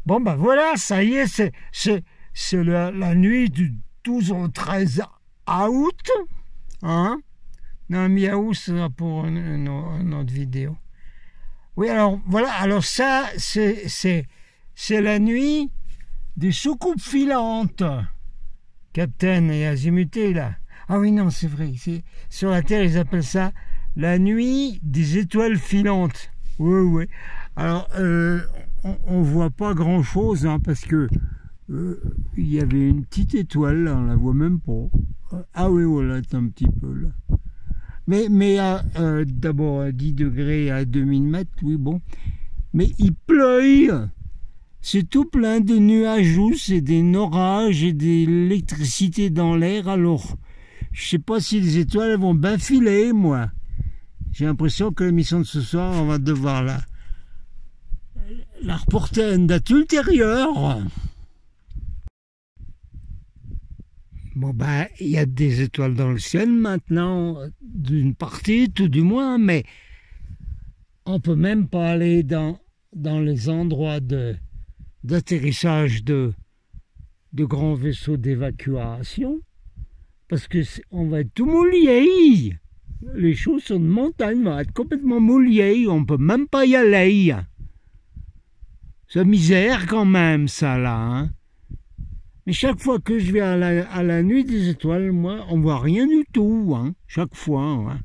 Bon, ben voilà, ça y est, c'est la nuit du 12 au 13 août. Hein? Non, mi-août, ça sera pour une autre vidéo. Oui, alors voilà, alors ça, c'est la nuit des soucoupes filantes. Captain et Azimuté, là. Ah oui, non, c'est vrai. Sur la Terre, ils appellent ça la nuit des étoiles filantes. Oui, oui. Alors, on voit pas grand-chose, hein, parce que il y avait une petite étoile, là, on la voit même pas. Ah oui, voilà, c'est un petit peu, là. Mais d'abord, à 10 degrés, à 2000 mètres, oui, bon. Mais il pleut. C'est tout plein de nuages, c'est des orages et de l'électricité dans l'air. Alors, je sais pas si les étoiles vont bien filer, moi. J'ai l'impression que l'émission de ce soir, on va devoir la reporter à une date ultérieure. Bon, ben, il y a des étoiles dans le ciel maintenant, d'une partie, tout du moins, mais on peut même pas aller dans les endroits d'atterrissage de grands vaisseaux d'évacuation, parce que on va être tout mouillé. Les choses sur une montagne vont être complètement mouillées, on peut même pas y aller. C'est misère quand même, ça, là. Hein. Mais chaque fois que je vais à la nuit des étoiles, moi, on voit rien du tout, hein, chaque fois. Hein.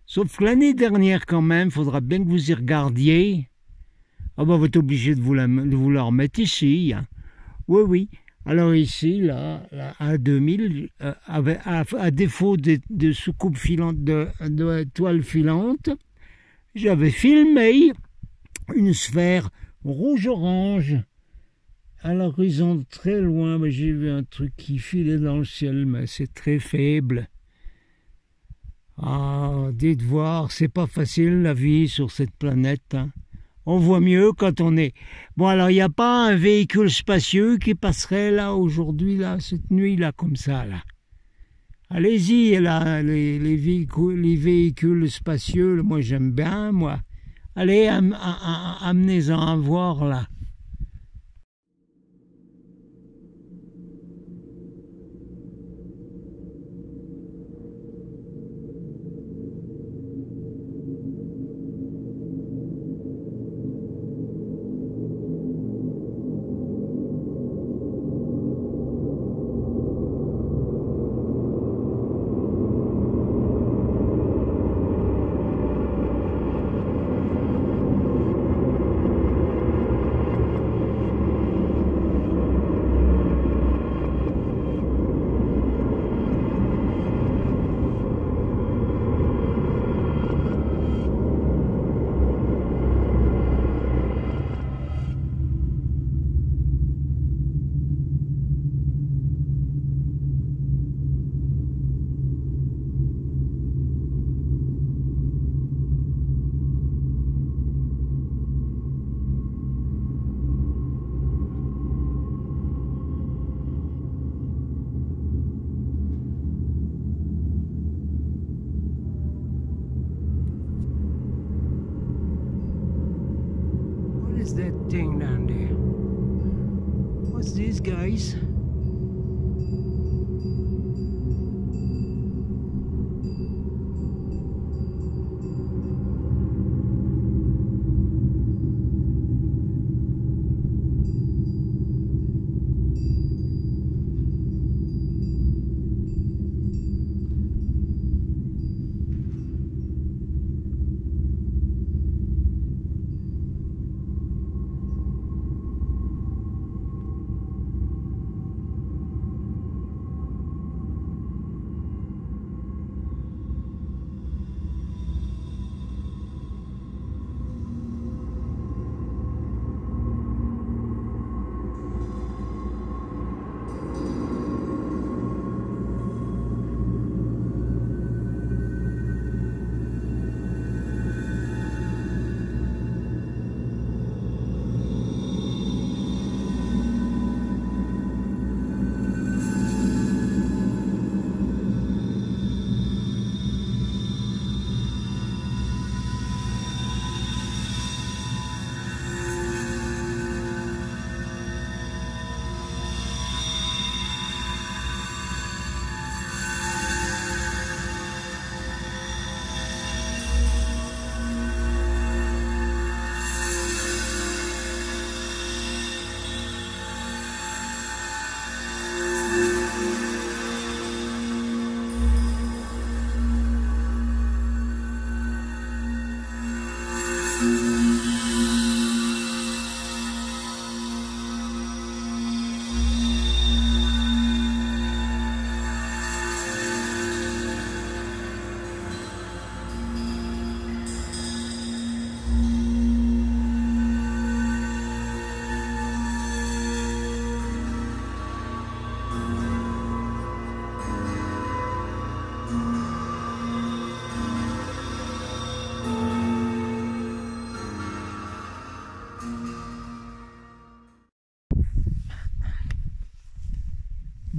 Sauf que l'année dernière, quand même, il faudra bien que vous y regardiez. Ah ben, vous êtes obligé de vous la remettre ici. Hein. Oui, oui. Alors ici, là à 2000, à défaut de soucoupe filante, de toile filante, j'avais filmé une sphère rouge-orange à l'horizon très loin. J'ai vu un truc qui filait dans le ciel, mais c'est très faible. Ah, dites voir, c'est pas facile la vie sur cette planète. Hein. On voit mieux quand on est... Bon, alors, il n'y a pas un véhicule spacieux qui passerait là, aujourd'hui, là, cette nuit-là, comme ça, là. Allez-y, là, les véhicules spacieux, moi, j'aime bien, moi. Allez, amenez-en à voir, là. What is that thing down there? What's this, guys?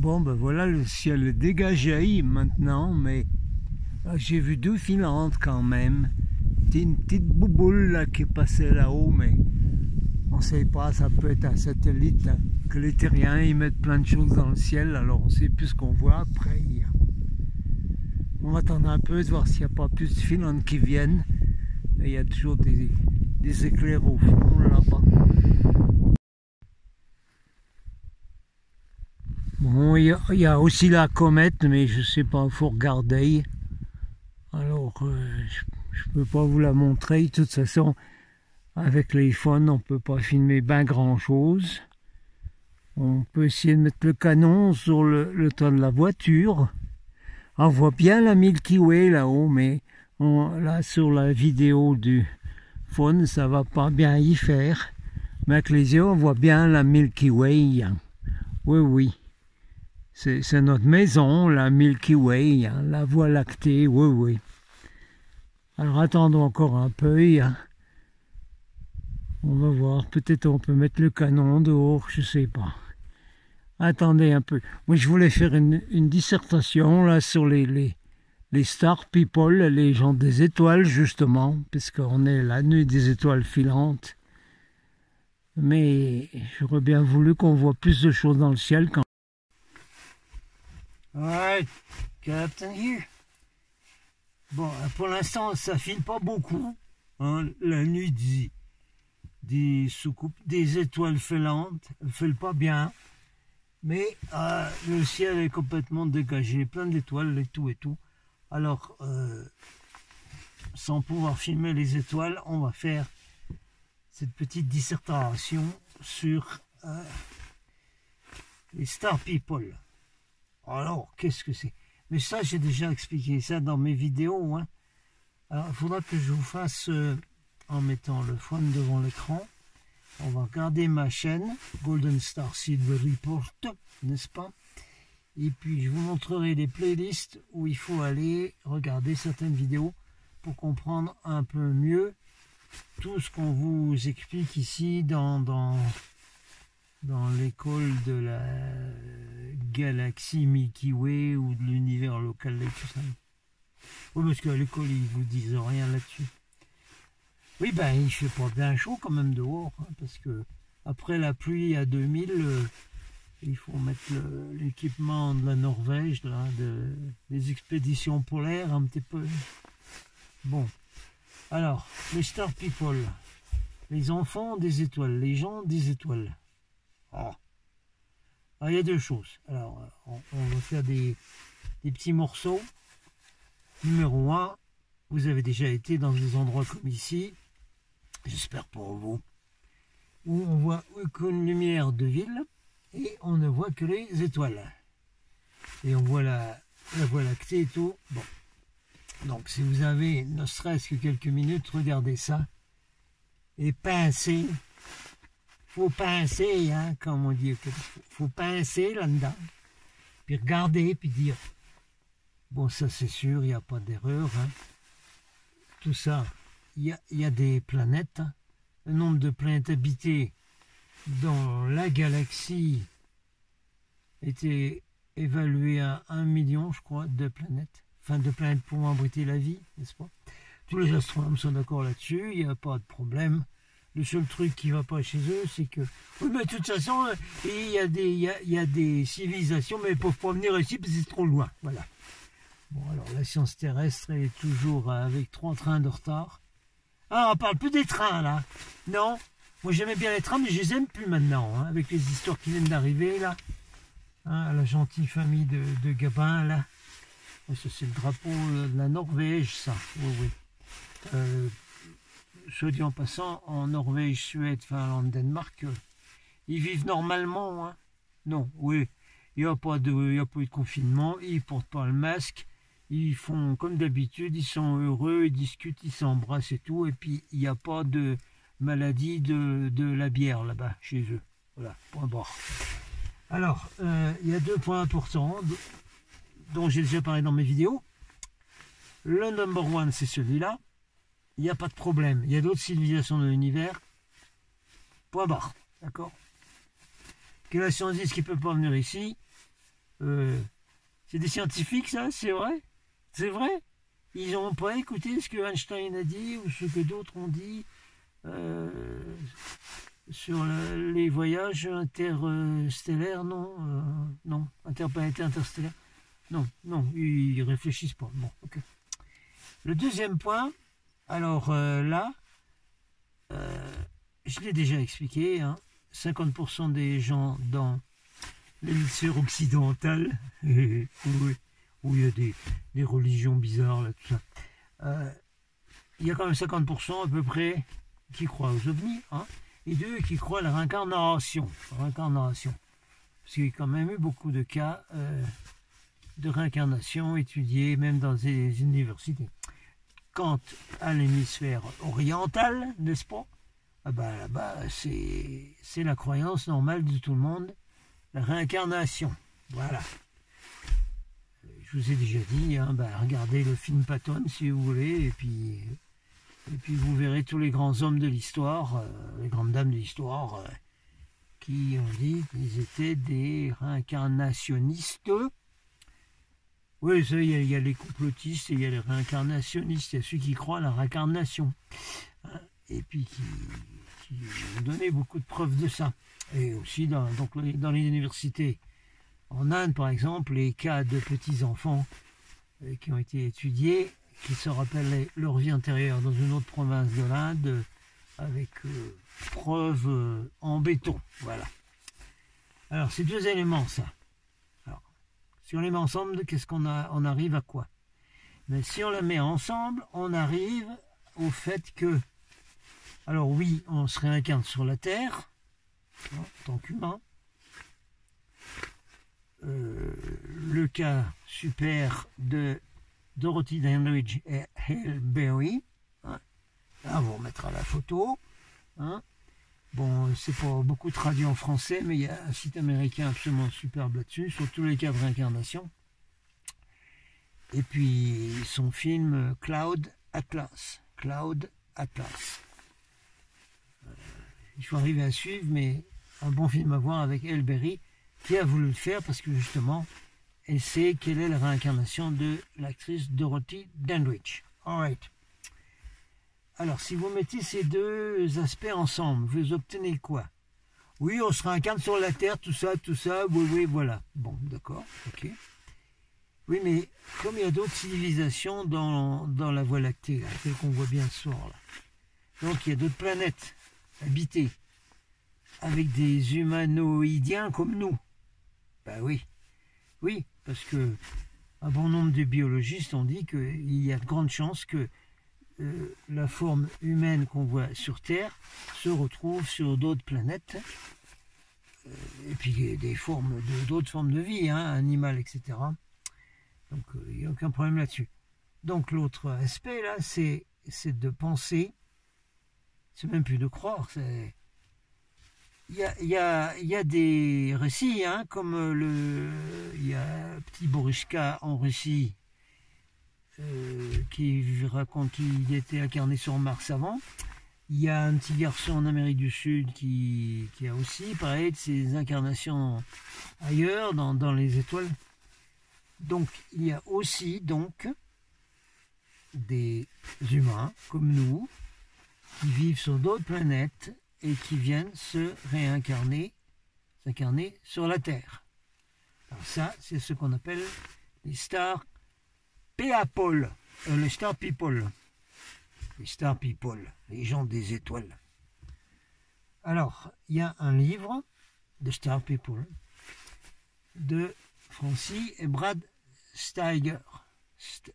Bon, ben voilà, le ciel est dégagé maintenant, mais j'ai vu 2 filantes quand même. Une petite bouboule là qui passait là-haut, mais on ne sait pas, ça peut être un satellite, hein, que les terriens ils mettent plein de choses dans le ciel, alors on ne sait plus ce qu'on voit après. On va attendre un peu de voir s'il n'y a pas plus de filantes qui viennent. Et il y a toujours des éclairs au fond là-bas. Bon, il y a aussi la comète, mais je sais pas, il faut regarder. Alors, je peux pas vous la montrer. De toute façon, avec l'iPhone, on peut pas filmer bien grand-chose. On peut essayer de mettre le canon sur le toit de la voiture. On voit bien la Milky Way là-haut, mais là, sur la vidéo du phone, ça va pas bien y faire. Mais avec les yeux, on voit bien la Milky Way. Oui, oui. C'est notre maison, la Milky Way, hein, la Voie lactée, oui, oui. Alors attendons encore un peu, hein. On va voir, peut-être on peut mettre le canon dehors, je sais pas. Attendez un peu. Moi je voulais faire une dissertation là sur les star people, les gens des étoiles justement, puisqu'on est la nuit des étoiles filantes. Mais j'aurais bien voulu qu'on voit plus de choses dans le ciel quand. Alright, Captain here. Bon, pour l'instant, ça file pas beaucoup. Hein, la nuit des soucoupes, des étoiles filantes, elle file pas bien. Mais le ciel est complètement dégagé, plein d'étoiles et tout et tout. Alors, sans pouvoir filmer les étoiles, on va faire cette petite dissertation sur les star people. Alors, qu'est-ce que c'est? Mais ça, j'ai déjà expliqué ça dans mes vidéos. Hein. Alors, il faudra que je vous fasse, en mettant le phone devant l'écran, on va regarder ma chaîne, Golden Star Silver Report, n'est-ce pas? Et puis, je vous montrerai des playlists où il faut aller regarder certaines vidéos pour comprendre un peu mieux tout ce qu'on vous explique ici dans l'école de la galaxie Milky Way ou de l'univers local et tout ça. Oui, parce qu'à l'école, ils vous disent rien là-dessus. Oui, ben, il fait pas bien chaud quand même dehors, hein, parce que après la pluie à 2000, il faut mettre l'équipement de la Norvège, là, des expéditions polaires un petit peu. Bon, alors, les star people, les enfants des étoiles, les gens des étoiles. Ah. Alors, il y a 2 choses. Alors, on va faire des petits morceaux. Numéro 1, vous avez déjà été dans des endroits comme ici, j'espère pour vous, où on voit aucune lumière de ville et on ne voit que les étoiles. Et on voit la Voie lactée et tout. Bon. Donc, si vous avez ne serait-ce que quelques minutes, regardez ça et pincez. Faut pincer, hein, comme on dit. Faut pincer là-dedans. Puis regarder, puis dire, bon, ça c'est sûr, il n'y a pas d'erreur. Hein. Tout ça, il y a des planètes. Hein. Le nombre de planètes habitées dans la galaxie était évalué à 1 million, je crois, de planètes. Enfin, de planètes pouvant abriter la vie, n'est-ce pas? Tous les astronomes sont d'accord là-dessus, il n'y a pas de problème. Le seul truc qui ne va pas chez eux, c'est que... Oui, mais de toute façon, il y a des civilisations, mais elles ne peuvent pas venir ici parce que c'est trop loin. Voilà. Bon, alors, la science terrestre est toujours avec 3 trains de retard. Ah, on parle plus des trains, là. Non. Moi, j'aimais bien les trains, mais je les aime plus maintenant, hein, avec les histoires qui viennent d'arriver, là. Hein, la gentille famille de Gabin, là. Ça, c'est le drapeau de la Norvège, ça. Oui, oui. Soit dit en passant, en Norvège, Suède, Finlande, Danemark, ils vivent normalement. Hein. Non, oui, il n'y a pas de confinement, ils ne portent pas le masque, ils font comme d'habitude, ils sont heureux, ils discutent, ils s'embrassent et tout, et puis il n'y a pas de maladie de la bière là-bas, chez eux. Voilà, point barre. Alors, il y a 2 points importants dont j'ai déjà parlé dans mes vidéos. Le number 1, c'est celui-là. Il n'y a pas de problème. Il y a d'autres civilisations de l'univers. Point barre. D'accord? Que la science dise qu'il ne peut pas venir ici, C'est des scientifiques, ça, c'est vrai? C'est vrai? Ils n'ont pas écouté ce que Einstein a dit ou ce que d'autres ont dit sur les voyages interstellaires, non, non, interplanétaires, interstellaires. Non, non, ils réfléchissent pas. Bon, ok. Le deuxième point, alors là, je l'ai déjà expliqué, hein, 50% des gens dans l'hémisphère occidental, où il y a des religions bizarres, là, tout ça, il y a quand même 50% à peu près qui croient aux ovnis, hein, et deux qui croient à la réincarnation. Réincarnation. Parce qu'il y a quand même eu beaucoup de cas de réincarnation étudiés, même dans des universités. Quant à l'hémisphère oriental, n'est-ce pas? Ah ben là-bas, c'est la croyance normale de tout le monde, la réincarnation. Voilà. Je vous ai déjà dit, hein, ben, regardez le film Patton si vous voulez, et puis vous verrez tous les grands hommes de l'histoire, les grandes dames de l'histoire, qui ont dit qu'ils étaient des réincarnationnistes. Oui, ça, il y a les complotistes et il y a les réincarnationnistes, il y a ceux qui croient à la réincarnation, hein, et puis qui ont donné beaucoup de preuves de ça. Et aussi dans les universités. En Inde, par exemple, les cas de petits-enfants qui ont été étudiés, qui se rappellent leur vie antérieure dans une autre province de l'Inde, avec preuves en béton. Voilà. Alors, ces deux éléments, ça. Alors, si on les met ensemble, qu'est-ce qu'on a? On arrive à quoi? Mais si on les met ensemble, on arrive au fait que, alors oui, on se réincarne sur la Terre, hein, en tant qu'humain. Le cas super de Dorothy Dandridge et Hale Berry. Hein. Là, on vous remettra la photo. Hein. Bon, c'est pas beaucoup traduit en français, mais il y a un site américain absolument superbe là-dessus, sur tous les cas de réincarnation. Et puis son film Cloud Atlas. Cloud Atlas. Il faut arriver à suivre, mais un bon film à voir avec Hale Berry, qui a voulu le faire parce que justement, elle sait quelle est la réincarnation de l'actrice Dorothy Dandridge. Alright. Alors, si vous mettez ces deux aspects ensemble, vous obtenez quoi? Oui, on se réincarne sur la Terre, tout ça, oui, voilà. Bon, d'accord, ok. Oui, mais comme il y a d'autres civilisations dans la Voie lactée, là, celle qu'on voit bien ce soir, là. Donc, il y a d'autres planètes habitées avec des humanoïdiens comme nous. Ben oui, oui, parce que un bon nombre de biologistes ont dit qu'il y a de grandes chances que la forme humaine qu'on voit sur Terre se retrouve sur d'autres planètes, et puis des formes d'autres formes de vie, hein, animales, etc. Donc il n'y a aucun problème là-dessus. Donc l'autre aspect là, c'est de penser, c'est même plus de croire, c'est il y a des récits, hein, comme il y a Petit Borishka en Russie, qui raconte qu'il était incarné sur Mars avant. Il y a un petit garçon en Amérique du Sud qui a aussi parlé de ses incarnations ailleurs, dans les étoiles. Donc, il y a aussi donc des humains comme nous qui vivent sur d'autres planètes et qui viennent s'incarner sur la Terre. Alors ça, c'est ce qu'on appelle les Star People, les Star People. Les Star People, les gens des étoiles. Alors, il y a un livre de Star People de Francis et Brad Steiger.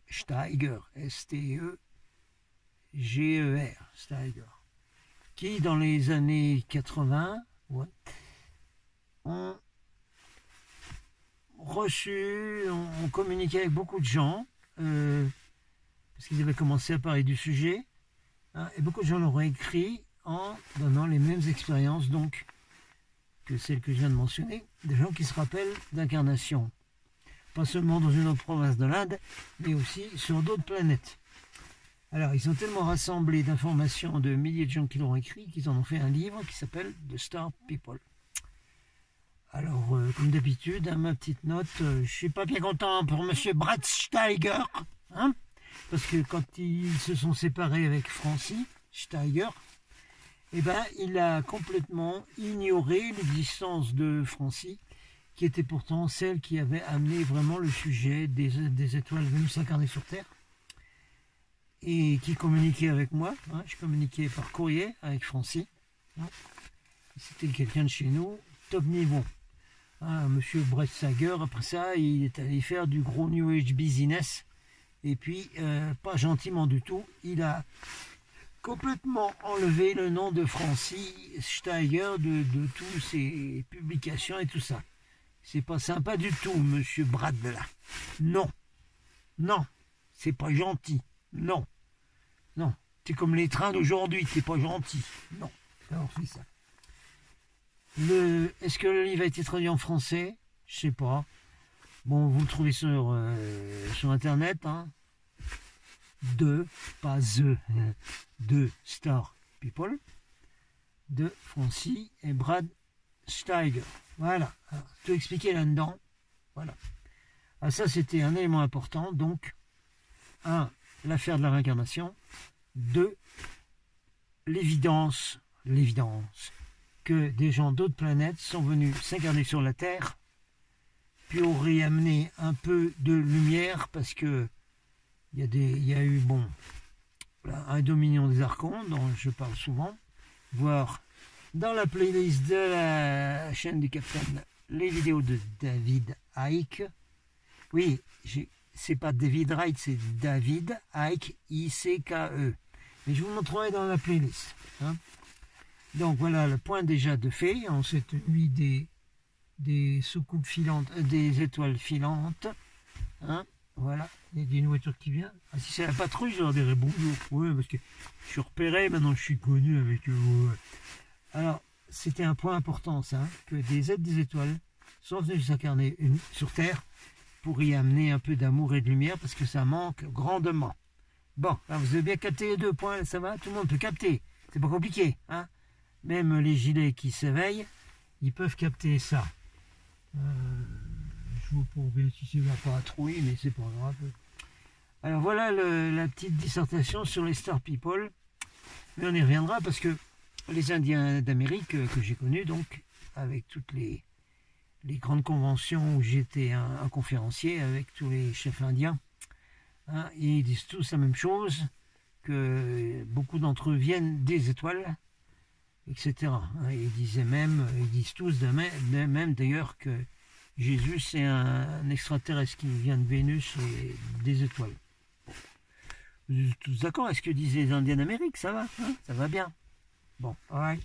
Steiger, S-T-E-G-E-R, Steiger, qui dans les années 80 ont communiqué avec beaucoup de gens, parce qu'ils avaient commencé à parler du sujet, hein, et beaucoup de gens l'auraient écrit en donnant les mêmes expériences donc que celles que je viens de mentionner, des gens qui se rappellent d'incarnation, pas seulement dans une autre province de l'Inde, mais aussi sur d'autres planètes. Alors, ils ont tellement rassemblé d'informations de milliers de gens qui l'ont écrit qu'ils en ont fait un livre qui s'appelle The Star People. Alors, comme d'habitude, ma petite note, je suis pas bien content pour Monsieur Brad Steiger, hein, parce que quand ils se sont séparés avec Francie Steiger, eh ben, il a complètement ignoré l'existence de Francie, qui était pourtant celle qui avait amené vraiment le sujet des étoiles venues s'incarner sur Terre, et qui communiquait avec moi. Hein, je communiquais par courrier avec Francie. Hein, c'était quelqu'un de chez nous, top niveau. Hein, Monsieur Brett Sager, après ça, il est allé faire du gros New Age business. Et puis, pas gentiment du tout, il a complètement enlevé le nom de Francie Steiger de toutes ses publications et tout ça. C'est pas sympa du tout, Monsieur Brad là. Non, non, c'est pas gentil. Non, non, t'es comme les trains d'aujourd'hui, t'es pas gentil. Non, alors fais ça. Est-ce que le livre a été traduit en français? Je sais pas. Bon, vous le trouvez sur internet, hein. Pas de Star People, de Francie et Brad Steiger. Voilà, alors, tout expliqué là-dedans. Voilà. Ah, ça, c'était un élément important. Donc, 1, l'affaire de la réincarnation. 2, l'évidence que des gens d'autres planètes sont venus s'incarner sur la Terre, puis auraient amené un peu de lumière, parce que il y a eu, bon, voilà, un dominion des archons, dont je parle souvent, voire dans la playlist de la chaîne du Capitaine, les vidéos de David Icke. Oui, c'est pas David Wright, c'est David Icke, I-C-K-E. Mais je vous montrerai dans la playlist. Hein. Donc voilà le point déjà de fait en cette nuit des soucoupes filantes, des étoiles filantes. Hein. Voilà, il y a une voiture qui vient. Ah, si c'est la patrouille, je leur dirais bonjour. Ouais, parce que je suis repéré, maintenant je suis connu avec eux. Ouais. Alors, c'était un point important, ça, hein, que des êtres des étoiles sont venus s'incarner sur Terre pour y amener un peu d'amour et de lumière, parce que ça manque grandement. Bon, là, vous avez bien capté les 2 points, ça va? Tout le monde peut capter. C'est pas compliqué, hein? Même les gilets qui s'éveillent, ils peuvent capter ça. Je vois pas bien si c'est la patrouille, mais c'est pas grave. Alors voilà la petite dissertation sur les Star People. Mais on y reviendra parce que les Indiens d'Amérique que j'ai connus, donc, avec toutes les grandes conventions où j'étais un conférencier avec tous les chefs indiens, hein, ils disent tous la même chose, que beaucoup d'entre eux viennent des étoiles, etc. Ils disent tous de même d'ailleurs que Jésus c'est un extraterrestre qui vient de Vénus et des étoiles. Vous êtes tous d'accord? Est-ce que disent les Indiens d'Amérique? Ça va, hein? Ça va bien. Bon, alright.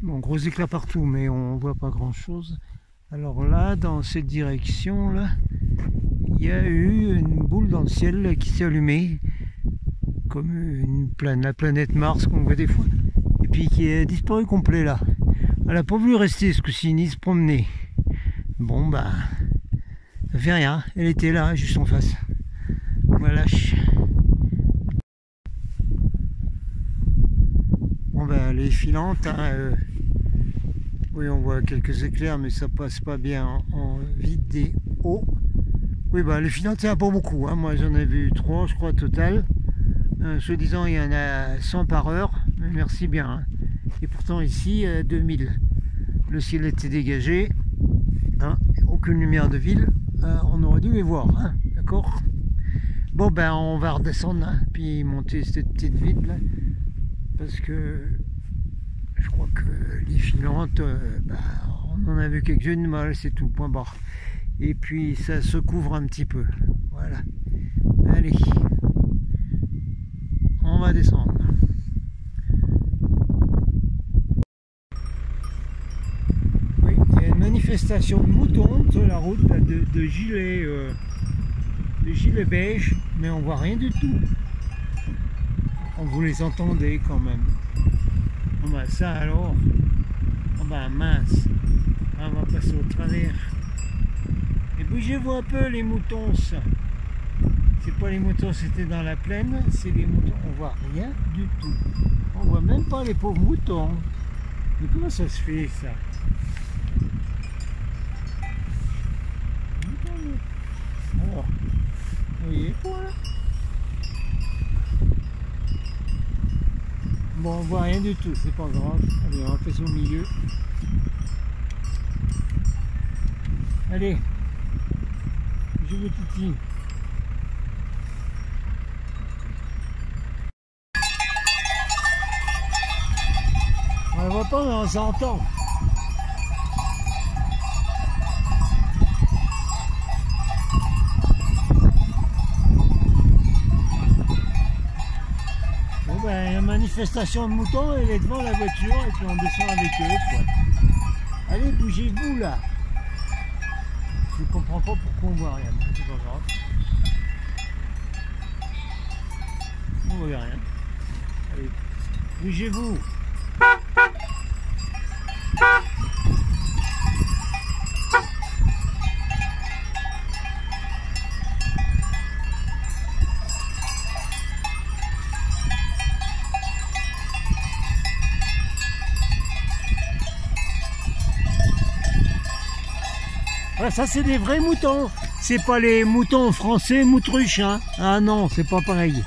Bon, gros éclat partout, mais on voit pas grand chose. Alors là, dans cette direction là, il y a eu une boule dans le ciel qui s'est allumée, comme la planète Mars qu'on voit des fois, et puis qui est disparu complet là. Elle n'a pas voulu rester ce coup-ci, ni se promener. Bon bah, ça fait rien, elle était là, juste en face. Voilà. Bon bah, elle est filante, hein, oui, on voit quelques éclairs, mais ça passe pas bien en vidéo. Oui, bah, les filantes, il n'y en a pas beaucoup. Hein. Moi, j'en ai vu 3, je crois, total. Soi-disant, il y en a 100 par heure. Mais merci bien. Hein. Et pourtant, ici, 2000. Le ciel était dégagé. Hein. Aucune lumière de ville. On aurait dû les voir. Hein. D'accord? Bon, ben, on va redescendre. Hein, puis monter cette petite ville. Là, parce que Je crois que les filantes, on en a vu quelques-unes, mais c'est tout, point barre. Et puis ça se couvre un petit peu. Voilà. Allez, on va descendre. Oui, il y a une manifestation de moutons sur la route là, de gilets beige, mais on voit rien du tout. Vous les entendez quand même. Oh ben ça alors. Oh ben mince. On va passer au travers. Et bougez-vous un peu les moutons. C'est pas les moutons, c'était dans la plaine, c'est les moutons. On voit rien du tout. On voit même pas les pauvres moutons. Mais comment ça se fait ça? Alors, vous voyez quoi là? Bon, on voit rien du tout, c'est pas grave. Allez, on va passer au milieu. Allez, je vous titille. On ne voit pas, mais on s'entend. Bon ben, la manifestation de moutons, elle est devant la voiture et puis on descend avec eux, quoi. Allez, bougez-vous là. Je comprends pas pourquoi on voit rien, c'est pas grave. On voit rien. Allez, bougez-vous. Ah, ça c'est des vrais moutons, c'est pas les moutons français moutruches, hein. Ah non, c'est pas pareil.